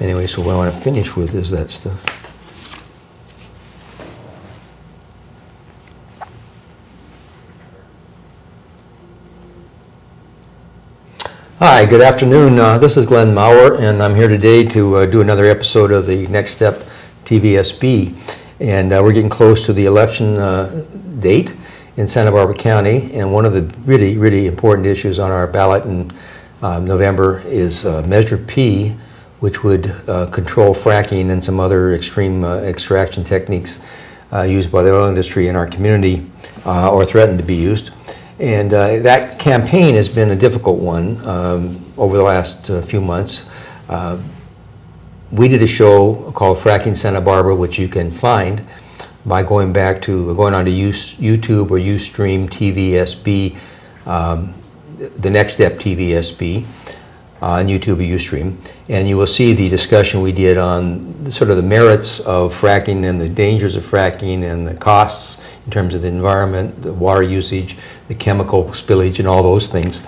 Anyway, so what I want to finish with is that stuff. Hi, good afternoon. This is Glenn Maurer, and I'm here today to do another episode of the Next Step TVSB. And we're getting close to the election date in Santa Barbara County, and one of the really, really important issues on our ballot in November is Measure P, which would control fracking and some other extreme extraction techniques used by the oil industry in our community or threatened to be used. And that campaign has been a difficult one over the last few months. We did a show called Fracking Santa Barbara, which you can find by going onto YouTube or Ustream TVSB, the Next Step TVSB on YouTube or Ustream, and you will see the discussion we did on sort of the merits of fracking and the dangers of fracking and the costs in terms of the environment, the water usage, the chemical spillage, and all those things.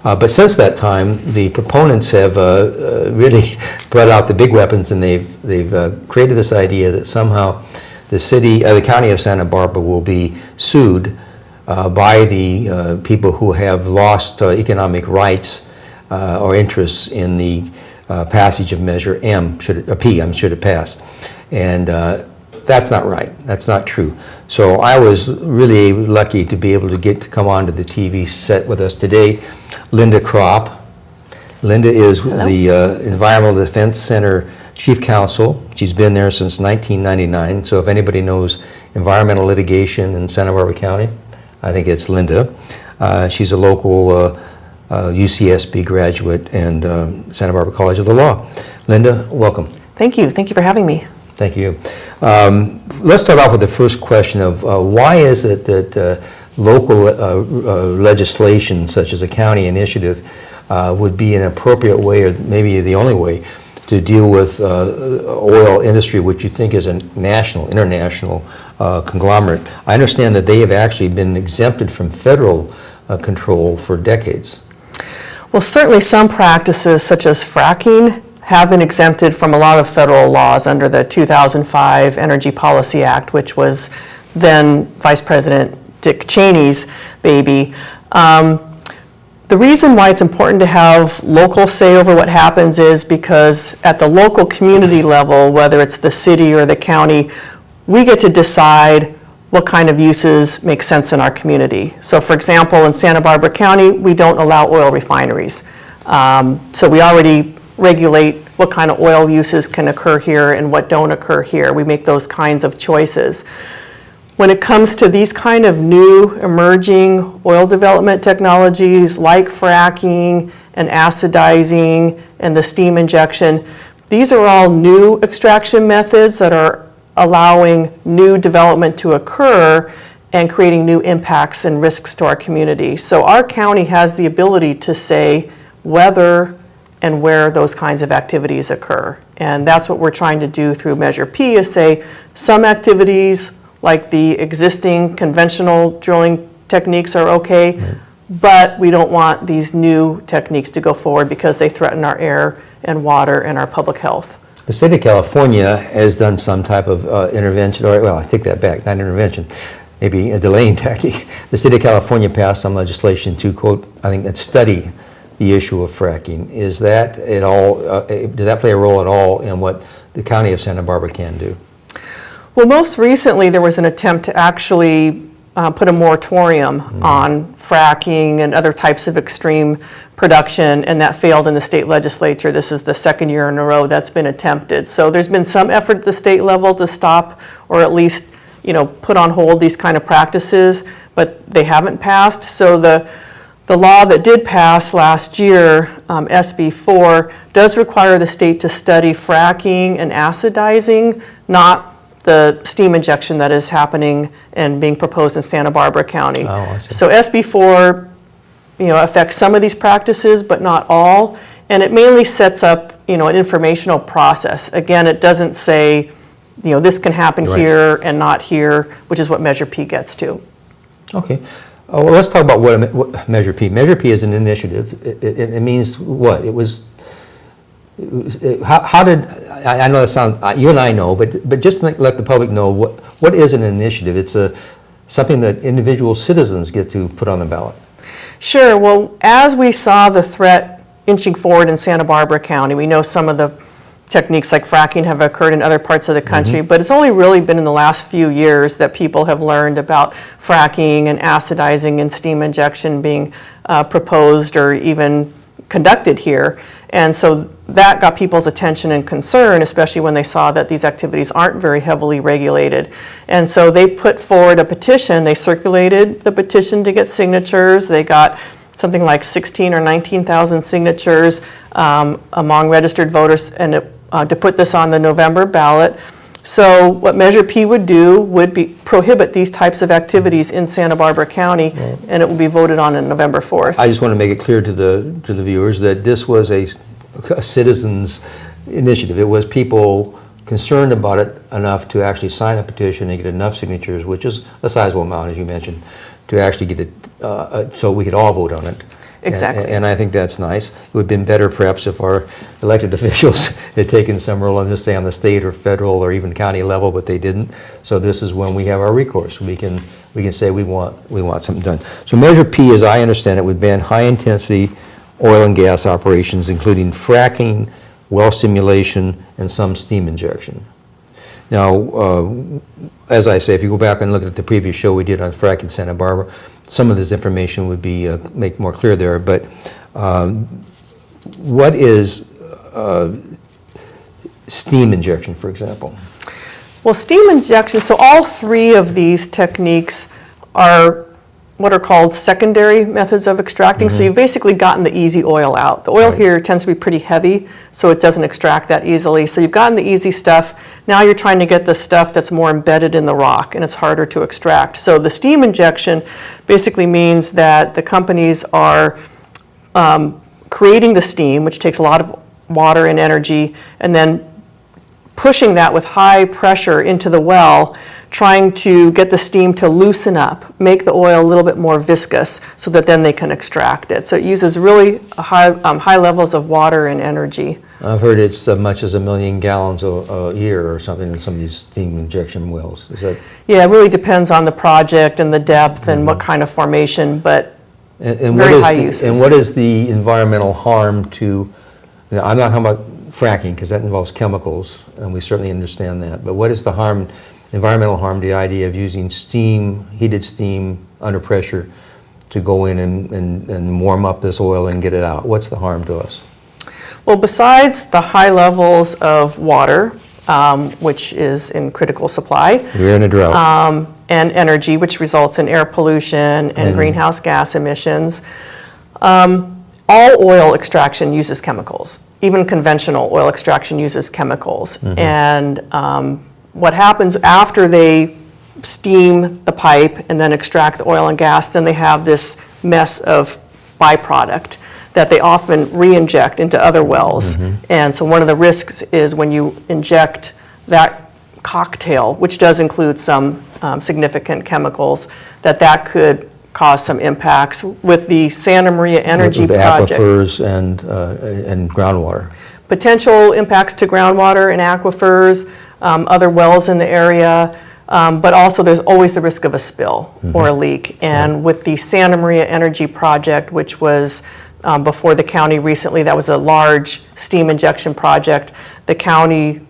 But since that time, the proponents have really brought out the big weapons, and they've created this idea that somehow the county of Santa Barbara will be sued by the people who have lost economic rights or interests in the passage of Measure P, should it pass. And that's not right. That's not true. So I was really lucky to be able to come onto the TV set with us today, Linda Kropp. Linda is the Environmental Defense Center Chief Counsel. She's been there since 1999. So if anybody knows environmental litigation in Santa Barbara County, I think it's Linda. She's a local UCSB graduate and Santa Barbara College of the Law. Linda, welcome. Thank you. Thank you for having me. Thank you. Let's start off with the first question of why is it that local legislation, such as a county initiative, would be an appropriate way, or maybe the only way, to deal with oil industry, which you think is a international conglomerate. I understand that they have actually been exempted from federal control for decades. Well, certainly some practices, such as fracking, have been exempted from a lot of federal laws under the 2005 Energy Policy Act, which was then Vice President Dick Cheney's baby. The reason why it's important to have local say over what happens is because at the local community level, whether it's the city or the county, we get to decide what kind of uses make sense in our community. So for example, in Santa Barbara County, we don't allow oil refineries. So we already regulate what kind of oil uses can occur here and what don't occur here. We make those kinds of choices. When it comes to these kind of new emerging oil development technologies like fracking and acidizing and the steam injection, these are all new extraction methods that are allowing new development to occur and creating new impacts and risks to our community. So our county has the ability to say whether and where those kinds of activities occur. And that's what we're trying to do through Measure P, is say some activities like the existing conventional drilling techniques are okay, right, but we don't want these new techniques to go forward because they threaten our air and water and our public health. The state of California has done some type of intervention, or well, I take that back, not intervention, maybe a delaying tactic. The state of California passed some legislation to, quote, I think, study the issue of fracking. Is that at all, did that play a role at all in what the county of Santa Barbara can do? Well, most recently there was an attempt to actually put a moratorium on fracking and other types of extreme production, and that failed in the state legislature. This is the second year in a row that's been attempted. So there's been some effort at the state level to stop or at least, put on hold these kind of practices, but they haven't passed. So the law that did pass last year, SB 4, does require the state to study fracking and acidizing, not the steam injection that is happening and being proposed in Santa Barbara County. Oh, I see. So SB 4, affects some of these practices, but not all, and it mainly sets up, an informational process. Again, it doesn't say, this can happen Right. here and not here, which is what Measure P gets to. Okay. Oh, well, let's talk about what Measure P. Measure P is an initiative. It means what? How did, I know that sounds, you and I know, but just to let the public know, what is an initiative? It's something that individual citizens get to put on the ballot. Sure. Well, as we saw the threat inching forward in Santa Barbara County, we know some of the techniques like fracking have occurred in other parts of the country, but it's only really been in the last few years that people have learned about fracking and acidizing and steam injection being proposed or even conducted here. And so that got people's attention and concern, especially when they saw that these activities aren't very heavily regulated. And so they put forward a petition. They circulated the petition to get signatures. They got something like 16 or 19,000 signatures among registered voters and to put this on the November ballot. So what Measure P would do would be prohibit these types of activities in Santa Barbara County, and it will be voted on November 4th. I just want to make it clear to the viewers that this was a citizens' initiative. It was people concerned about it enough to actually sign a petition and get enough signatures, which is a sizable amount, as you mentioned, to actually get it so we could all vote on it. Exactly. And I think that's nice. It would have been better perhaps if our elected officials had taken some role on this, say on the state or federal or even county level, but they didn't. So this is when we have our recourse. We can say we want something done. So Measure P, as I understand it, would ban high-intensity oil and gas operations, including fracking, well stimulation, and some steam injection. Now, as I say, if you go back and look at the previous show we did on fracking Santa Barbara, some of this information would be make more clear there. But what is steam injection, for example? Well, steam injection, so all three of these techniques are what are called secondary methods of extracting. So you've basically gotten the easy oil out. The oil here tends to be pretty heavy, so it doesn't extract that easily. So you've gotten the easy stuff. Now you're trying to get the stuff that's more embedded in the rock, and it's harder to extract. So the steam injection basically means that the companies are creating the steam, which takes a lot of water and energy, and then pushing that with high pressure into the well, trying to get the steam to loosen up, make the oil a little bit more viscous so that then they can extract it. So it uses really high levels of water and energy. I've heard it's as much as 1 million gallons a year or something in some of these steam injection wells. Is that? Yeah, it really depends on the project and the depth and what kind of formation, but very high uses. And what is the environmental harm to, I'm not talking about fracking because that involves chemicals, and we certainly understand that, but what is the harm, environmental harm, the idea of using steam, heated steam under pressure to go in and warm up this oil and get it out? What's the harm to us? Well, besides the high levels of water, which is in critical supply, We're in a drought. and energy, which results in air pollution and greenhouse gas emissions, all oil extraction uses chemicals. Even conventional oil extraction uses chemicals. And what happens after they steam the pipe and then extract the oil and gas, then they have this mess of byproduct that they often re-inject into other wells. And so one of the risks is when you inject that cocktail, which does include some significant chemicals, that could cause some impacts with the Santa Maria Energy with Project. aquifers and groundwater. Potential impacts to groundwater and aquifers, other wells in the area, but also there's always the risk of a spill or a leak. And with the Santa Maria Energy Project, which was before the county recently, that was a large steam injection project. The county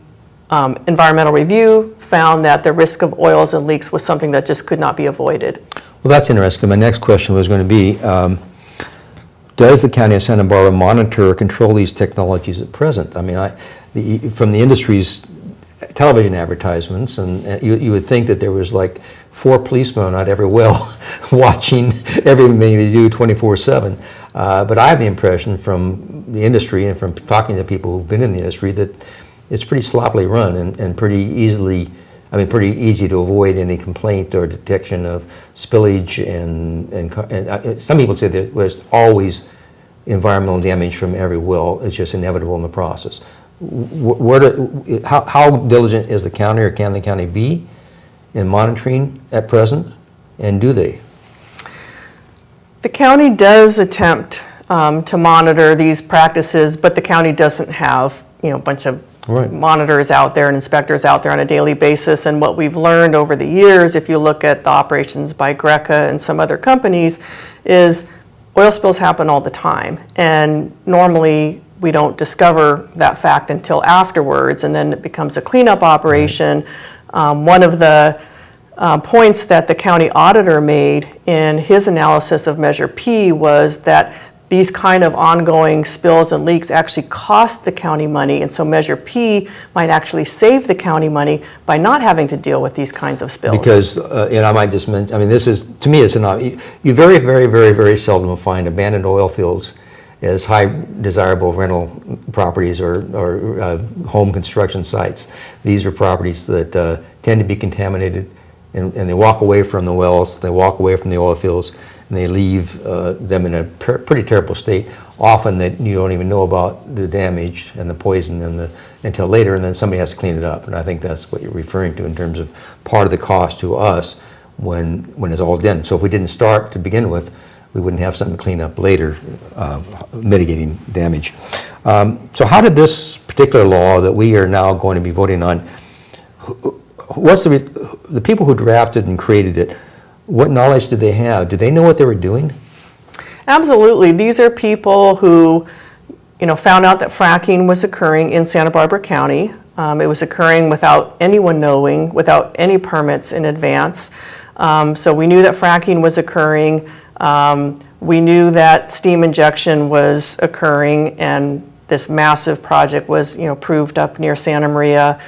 environmental review found that the risk of oils and leaks was something that just could not be avoided. Well, that's interesting. My next question was going to be, does the County of Santa Barbara monitor or control these technologies at present? I mean, from the industry's television advertisements, and you would think that there was like 4 policemen at every well watching everything they do 24/7. But I have the impression from the industry and from talking to people who've been in the industry that it's pretty sloppily run and pretty easy to avoid any complaint or detection of spillage and some people say there was always environmental damage from every well. It's just inevitable in the process. How diligent is the county, or can the county be in monitoring at present, and do they? The county does attempt to monitor these practices, but the county doesn't have, a bunch of Right. monitors out there and inspectors out there on a daily basis. And what we've learned over the years, if you look at the operations by Greca and some other companies, is oil spills happen all the time. And normally we don't discover that fact until afterwards, and then it becomes a cleanup operation. One of the points that the county auditor made in his analysis of Measure P was that these kind of ongoing spills and leaks actually cost the county money, and so Measure P might actually save the county money by not having to deal with these kinds of spills. Because, and I might just mention, I mean, this is, to me, it's you very, very, very, very seldom will find abandoned oil fields as high desirable rental properties or home construction sites. These are properties that tend to be contaminated, and they walk away from the wells, they walk away from the oil fields, and they leave them in a pretty terrible state. Often that you don't even know about the damage and the poison until later, and then somebody has to clean it up. And I think that's what you're referring to in terms of part of the cost to us when it's all done. So if we didn't start to begin with, we wouldn't have something to clean up later, mitigating damage. So how did this particular law that we are now going to be voting on, what's the people who drafted and created it, what knowledge did they have? Did they know what they were doing? Absolutely. These are people who, found out that fracking was occurring in Santa Barbara County. It was occurring without anyone knowing, without any permits in advance. So we knew that fracking was occurring. We knew that steam injection was occurring, and this massive project was, proved up near Santa Maria.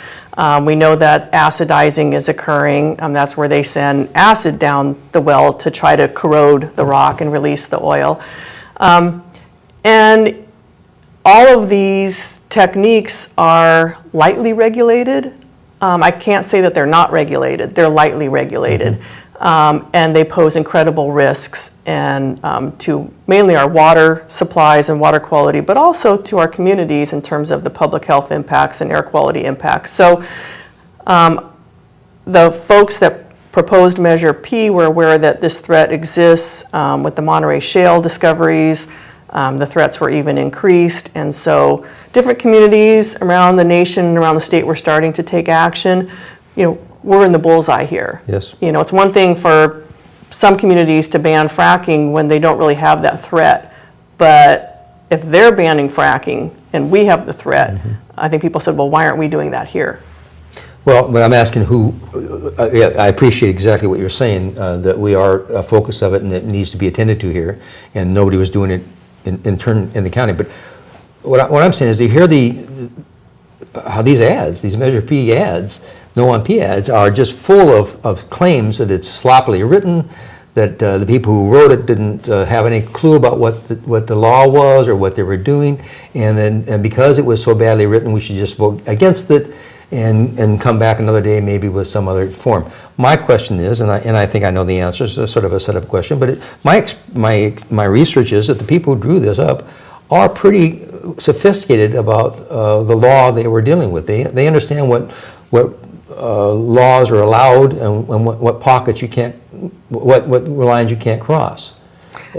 We know that acidizing is occurring. That's where they send acid down the well to try to corrode the rock and release the oil. And all of these techniques are lightly regulated. I can't say that they're not regulated. They're lightly regulated. And they pose incredible risks to mainly our water supplies and water quality, but also to our communities in terms of the public health impacts and air quality impacts. So the folks that proposed Measure P were aware that this threat exists with the Monterey Shale discoveries. The threats were even increased, and so different communities around the nation and around the state were starting to take action. We're in the bullseye here. Yes. It's one thing for some communities to ban fracking when they don't really have that threat, but if they're banning fracking and we have the threat, I think people said, well, why aren't we doing that here? Well, but I'm asking who, I appreciate exactly what you're saying, that we are a focus of it and it needs to be attended to here, and nobody was doing it in turn in the county. But what I'm saying is, you hear how these ads, these Measure P ads, No on P ads, are just full of claims that it's sloppily written, that the people who wrote it didn't have any clue about what the law was or what they were doing, and because it was so badly written, we should just vote against it and come back another day maybe with some other form. My question is, and I think I know the answer, it's sort of a setup question, but my research is that the people who drew this up are pretty sophisticated about the law they were dealing with. They understand what laws are allowed and what pockets you can't, what lines you can't cross.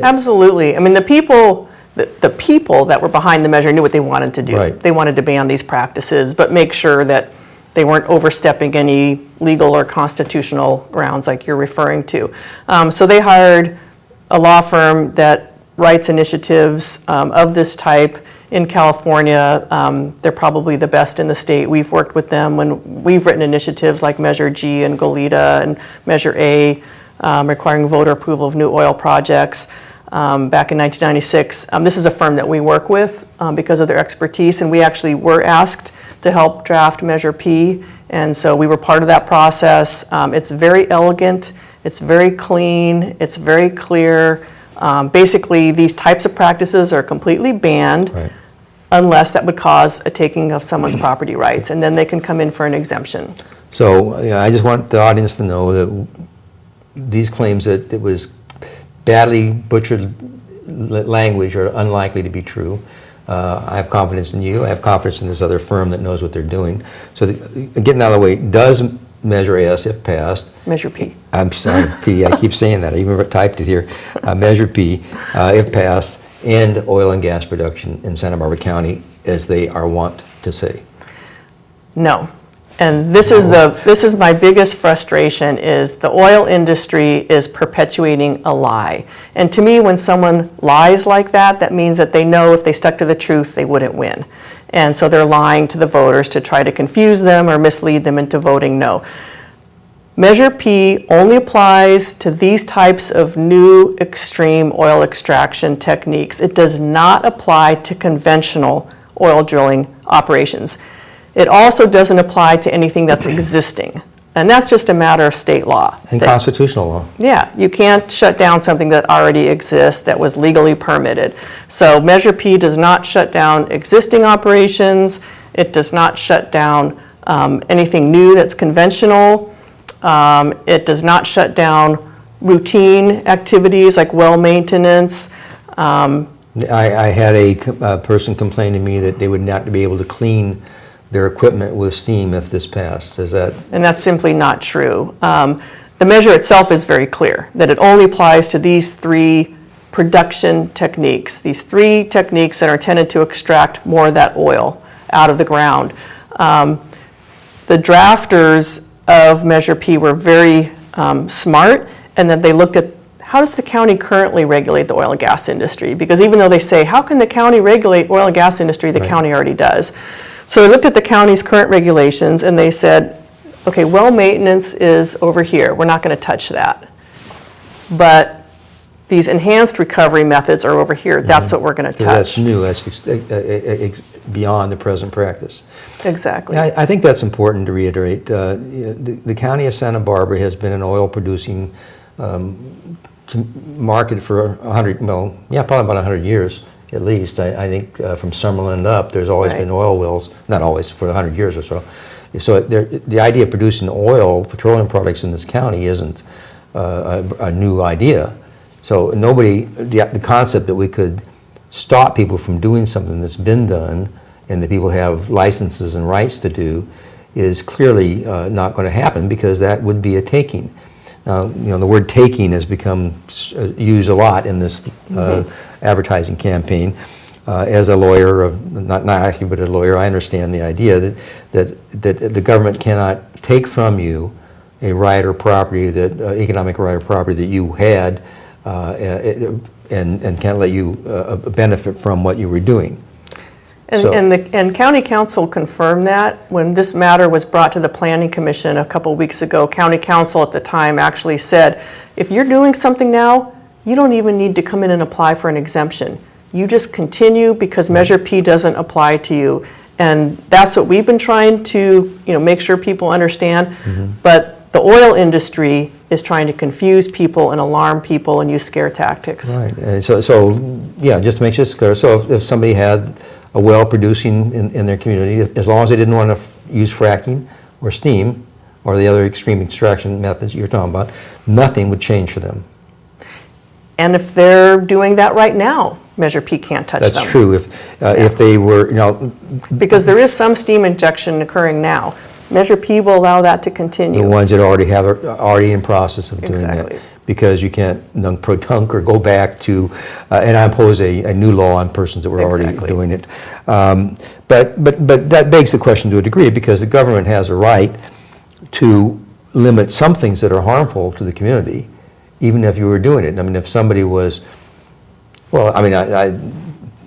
Absolutely. I mean, the people that were behind the measure knew what they wanted to do. Right. They wanted to ban these practices, but make sure that they weren't overstepping any legal or constitutional grounds like you're referring to. So they hired a law firm that writes initiatives of this type in California. They're probably the best in the state. We've worked with them when we've written initiatives like Measure G and Goleta and Measure A, requiring voter approval of new oil projects back in 1996. This is a firm that we work with because of their expertise, and we actually were asked to help draft Measure P, and so we were part of that process. It's very elegant, it's very clean, it's very clear. Basically, these types of practices are completely banned. Right. Unless that would cause a taking of someone's property rights, and then they can come in for an exemption. So I just want the audience to know that these claims that it was badly butchered language are unlikely to be true. I have confidence in you. I have confidence in this other firm that knows what they're doing. So getting out of the way, does Measure S, if passed, Measure P. I'm sorry, P, I keep saying that, I even typed it here, Measure P, if passed, end oil and gas production in Santa Barbara County as they are wont to say? No. And this is my biggest frustration, is the oil industry is perpetuating a lie. And to me, when someone lies like that, that means that they know if they stuck to the truth, they wouldn't win. And so they're lying to the voters to try to confuse them or mislead them into voting no. Measure P only applies to these types of new extreme oil extraction techniques. It does not apply to conventional oil drilling operations. It also doesn't apply to anything that's existing. And that's just a matter of state law. And constitutional law. Yeah, you can't shut down something that already exists that was legally permitted. So Measure P does not shut down existing operations. It does not shut down anything new that's conventional. It does not shut down routine activities like well maintenance. I had a person complain to me that they would not be able to clean their equipment with steam if this passed. Is that? And that's simply not true. The measure itself is very clear, that it only applies to these three production techniques, these three techniques that are intended to extract more of that oil out of the ground. The drafters of Measure P were very smart, and that they looked at how does the county currently regulate the oil and gas industry? Because even though they say, how can the county regulate oil and gas industry? The county already does. So they looked at the county's current regulations and they said, okay, well maintenance is over here. We're not going to touch that. But these enhanced recovery methods are over here. That's what we're going to touch. That's new. That's beyond the present practice. Exactly. I think that's important to reiterate. The county of Santa Barbara has been an oil producing market for probably about 100 years. At least, I think from Summerlin up, there's always been oil wells, not always, for 100 years or so. So the idea of producing oil, petroleum products in this county isn't a new idea. So the concept that we could stop people from doing something that's been done and that people have licenses and rights to do is clearly not going to happen, because that would be a taking. The word taking has become used a lot in this advertising campaign. As a lawyer, not actually, but a lawyer, I understand the idea that the government cannot take from you a right or property, economic right or property that you had, and can't let you benefit from what you were doing. And county council confirmed that when this matter was brought to the planning commission a couple weeks ago. County council at the time actually said, if you're doing something now, you don't even need to come in and apply for an exemption. You just continue, because Measure P doesn't apply to you. And that's what we've been trying to make sure people understand. But the oil industry is trying to confuse people and alarm people and use scare tactics. Right. And so just to make this clear, so if somebody had a well producing in their community, as long as they didn't want to use fracking or steam or the other extreme extraction methods you're talking about, nothing would change for them. And if they're doing that right now, Measure P can't touch them. That's true. If they were, because there is some steam injection occurring now. Measure P will allow that to continue. The ones that are already in process of doing Exactly. that. Because you can't non-pro-tunc or go back to, and impose a new law on persons that were already doing it. But that begs the question to a degree, because the government has a right to limit some things that are harmful to the community, even if you were doing it. I mean, if somebody was, I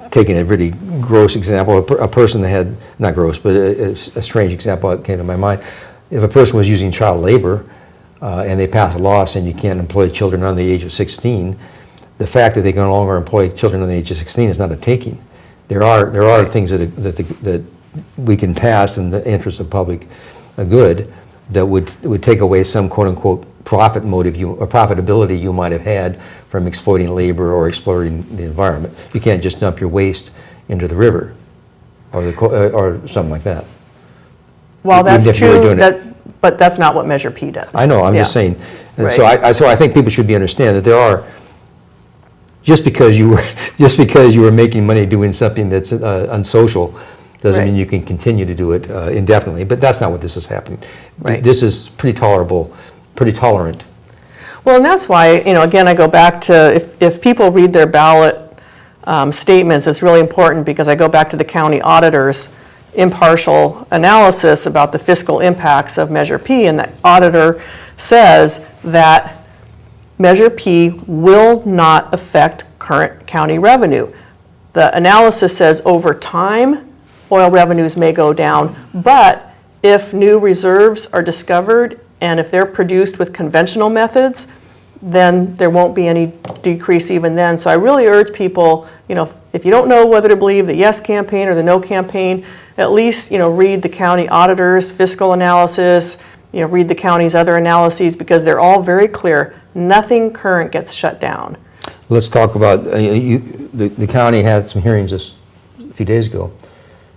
taking a really gross example, a person that had, not gross, but a strange example that came to my mind. If a person was using child labor, and they pass a law saying you can't employ children under the age of 16, the fact that they can no longer employ children under the age of 16 is not a taking. There are things that we can pass in the interest of public good that would take away some quote-unquote profit motive or profitability you might have had from exploiting labor or exploiting the environment. You can't just dump your waste into the river or something like that. Well, that's true, but that's not what Measure P does. I know, I'm just saying. And Right. so I think people should understand that there are, just because you were making money doing something that's unsocial, doesn't mean you can continue to do it indefinitely. But that's not what this is happening. Right. This is pretty tolerable, pretty tolerant. Well, and that's why, again, I go back to if people read their ballot statements is really important, because I go back to the county auditor's impartial analysis about the fiscal impacts of Measure P, and the auditor says that Measure P will not affect current county revenue. The analysis says over time, oil revenues may go down, but if new reserves are discovered and if they're produced with conventional methods, then there won't be any decrease even then. So I really urge people, if you don't know whether to believe the yes campaign or the no campaign, at least, read the county auditor's fiscal analysis, read the county's other analyses, because they're all very clear. Nothing current gets shut down. Let's talk about, the county had some hearings just a few days ago,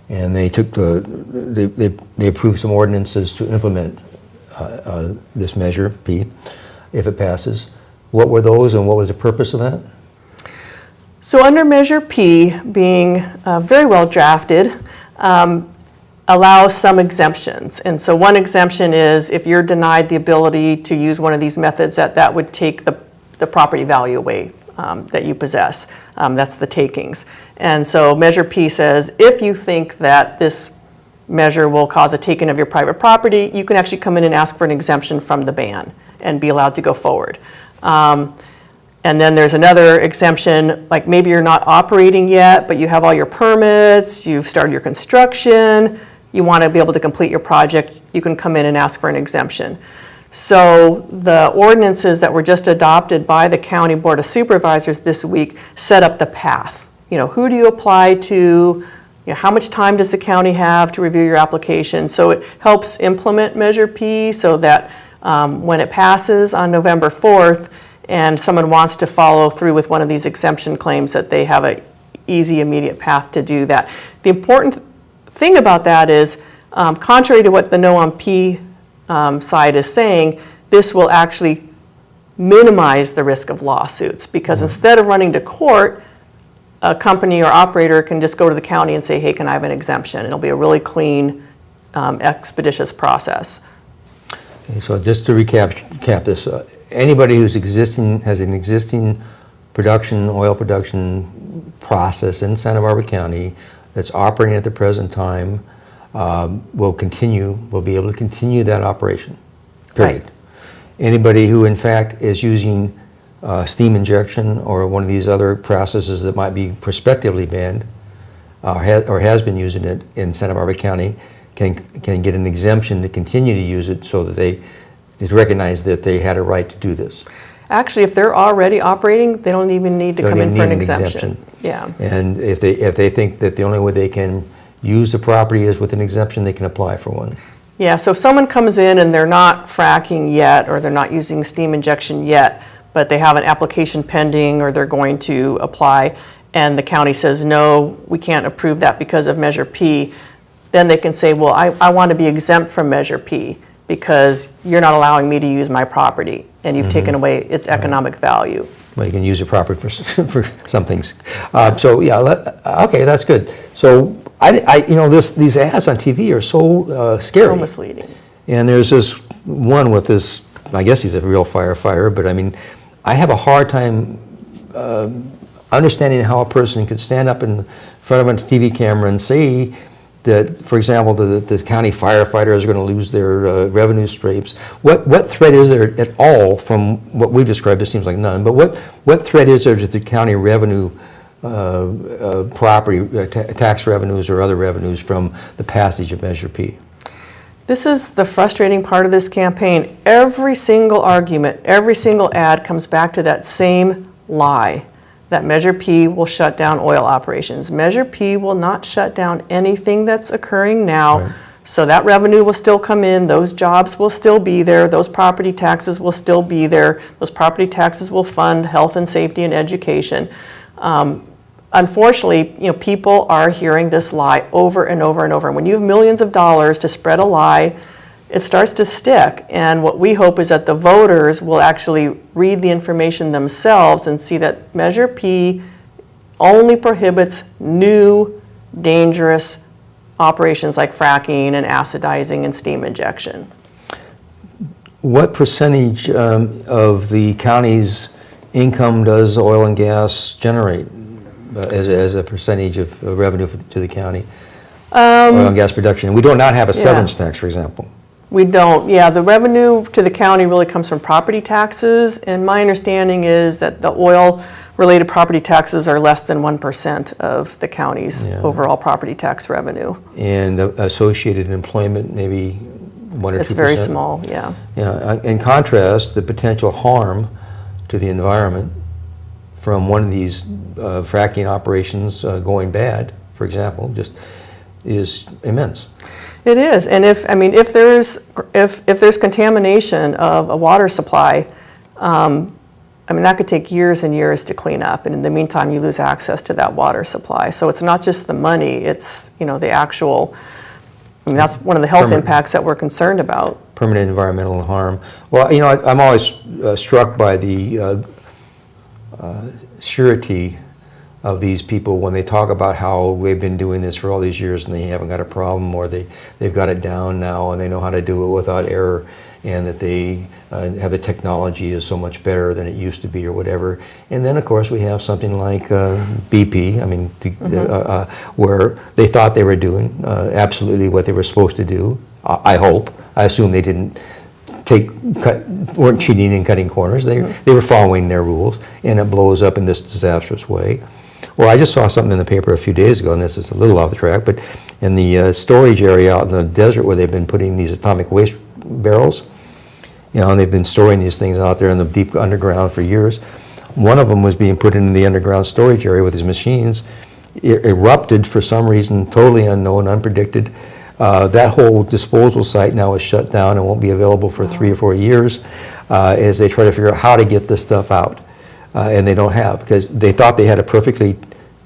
and they took they approved some ordinances to implement this Measure P, if it passes. What were those, and what was the purpose of that? So under Measure P, being very well drafted, allows some exemptions. And so one exemption is if you're denied the ability to use one of these methods, that would take the property value away that you possess. That's the takings. And so Measure P says if you think that this measure will cause a taking of your private property, you can actually come in and ask for an exemption from the ban and be allowed to go forward. And then there's another exemption, like maybe you're not operating yet, but you have all your permits, you've started your construction, you want to be able to complete your project, you can come in and ask for an exemption. So the ordinances that were just adopted by the County Board of Supervisors this week set up the path. Who do you apply to? How much time does the county have to review your application? So it helps implement Measure P so that when it passes on November 4th, and someone wants to follow through with one of these exemption claims, that they have an easy, immediate path to do that. The important thing about that is, contrary to what the No on P side is saying, this will actually minimize the risk of lawsuits, because instead of running to court, a company or operator can just go to the county and say, hey, can I have an exemption? And it'll be a really clean, expeditious process. Okay, so just to recap this, anybody who's has an existing oil production process in Santa Barbara County that's operating at the present time will be able to continue that operation, period. Right. Anybody who in fact is using steam injection or one of these other processes that might be prospectively banned or has been using it in Santa Barbara County can get an exemption to continue to use it, so that they recognize that they had a right to do this. Actually, if they're already operating, they don't even need to come in for an exemption. Yeah. And if they think that the only way they can use the property is with an exemption, they can apply for one. Yeah, so if someone comes in and they're not fracking yet, or they're not using steam injection yet, but they have an application pending, or they're going to apply, and the county says, no, we can't approve that because of Measure P, then they can say, well, I want to be exempt from Measure P because you're not allowing me to use my property, and you've taken away its economic value. Well, you can use the property for some things. So yeah, okay, that's good. So these ads on TV are so scary. So misleading. And there's this one with this, I guess he's a real firefighter, but I mean, I have a hard time understanding how a person could stand up in front of a TV camera and say that, for example, the county firefighters are going to lose their revenue streams. What threat is there at all from what we've described? It seems like none. But what threat is there to the county revenue, property tax revenues or other revenues from the passage of Measure P? This is the frustrating part of this campaign. Every single argument, every single ad comes back to that same lie, that Measure P will shut down oil operations. Measure P will not shut down anything that's occurring now. Right. So that revenue will still come in, those jobs will still be there, those property taxes will still be there, those property taxes will fund health and safety and education. Unfortunately, people are hearing this lie over and over and over. And when you have millions of dollars to spread a lie, it starts to stick. And what we hope is that the voters will actually read the information themselves and see that Measure P only prohibits new, dangerous operations like fracking and acidizing and steam injection. What percentage of the county's income does oil and gas generate? as a percentage of revenue to the county? Oil and gas production. We do not have a severance tax, for example. We don't, yeah. The revenue to the county really comes from property taxes, and my understanding is that the oil-related property taxes are less than 1% of the county's overall property tax revenue. And associated employment, maybe 1 or 2%? It's very small, yeah. Yeah. In contrast, the potential harm to the environment from one of these fracking operations going bad, for example, just is immense. It is, and if there's contamination of a water supply, that could take years and years to clean up, and in the meantime, you lose access to that water supply. So it's not just the money; it's the actual. That's one of the health impacts that we're concerned about. Permanent environmental harm. Well, I'm always struck by the surety of these people when they talk about how they've been doing this for all these years and they haven't got a problem, or they've got it down now and they know how to do it without error, and that they have the technology is so much better than it used to be, or whatever. And then, of course, we have something like BP, where they thought they were doing absolutely what they were supposed to do. I hope. I assume they didn't weren't cheating and cutting corners. They were following their rules, and it blows up in this disastrous way. Well, I just saw something in the paper a few days ago, and this is a little off the track, but in the storage area out in the desert where they've been putting these atomic waste barrels, and they've been storing these things out there in the deep underground for years. One of them was being put into the underground storage area with his machines. It erupted for some reason, totally unknown, unpredicted. That whole disposal site now is shut down and won't be available for 3 or 4 years as they try to figure out how to get this stuff out. And they don't have, because they thought they had a perfectly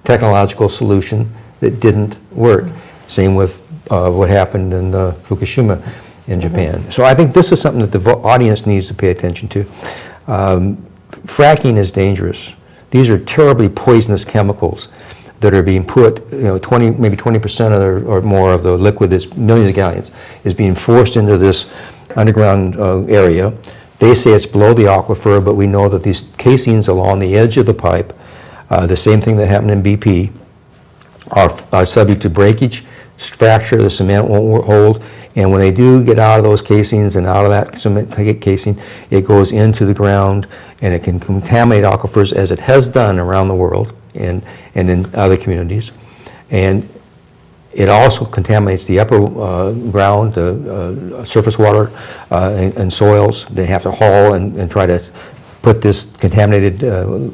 technological solution that didn't work. Same with what happened in Fukushima in Japan. So I think this is something that the audience needs to pay attention to. Fracking is dangerous. These are terribly poisonous chemicals that are being put, maybe 20% or more of the liquid, that's millions of gallons, is being forced into this underground area. They say it's below the aquifer, but we know that these casings along the edge of the pipe, the same thing that happened in BP, are subject to breakage, fracture, the cement won't hold, and when they do get out of those casings and out of that cement casing, it goes into the ground and it can contaminate aquifers, as it has done around the world and in other communities. And it also contaminates the upper ground, surface water, and soils. They have to haul and try to put this contaminated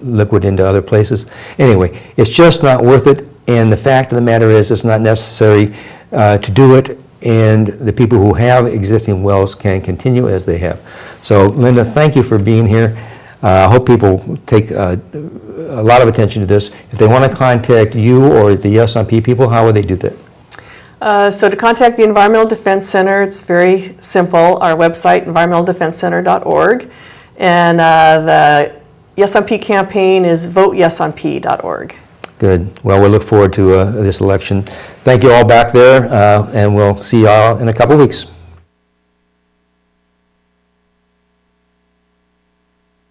liquid into other places. Anyway, it's just not worth it, and the fact of the matter is it's not necessary to do it, and the people who have existing wells can continue as they have. So, Linda, thank you for being here. I hope people take a lot of attention to this. If they want to contact you or the Yes on P people, how would they do that? So to contact the Environmental Defense Center, it's very simple. Our website, environmentaldefensecenter.org. And the Yes on P campaign is voteyesonp.org. Good. Well, we look forward to this election. Thank you all back there, and we'll see you all in a couple weeks.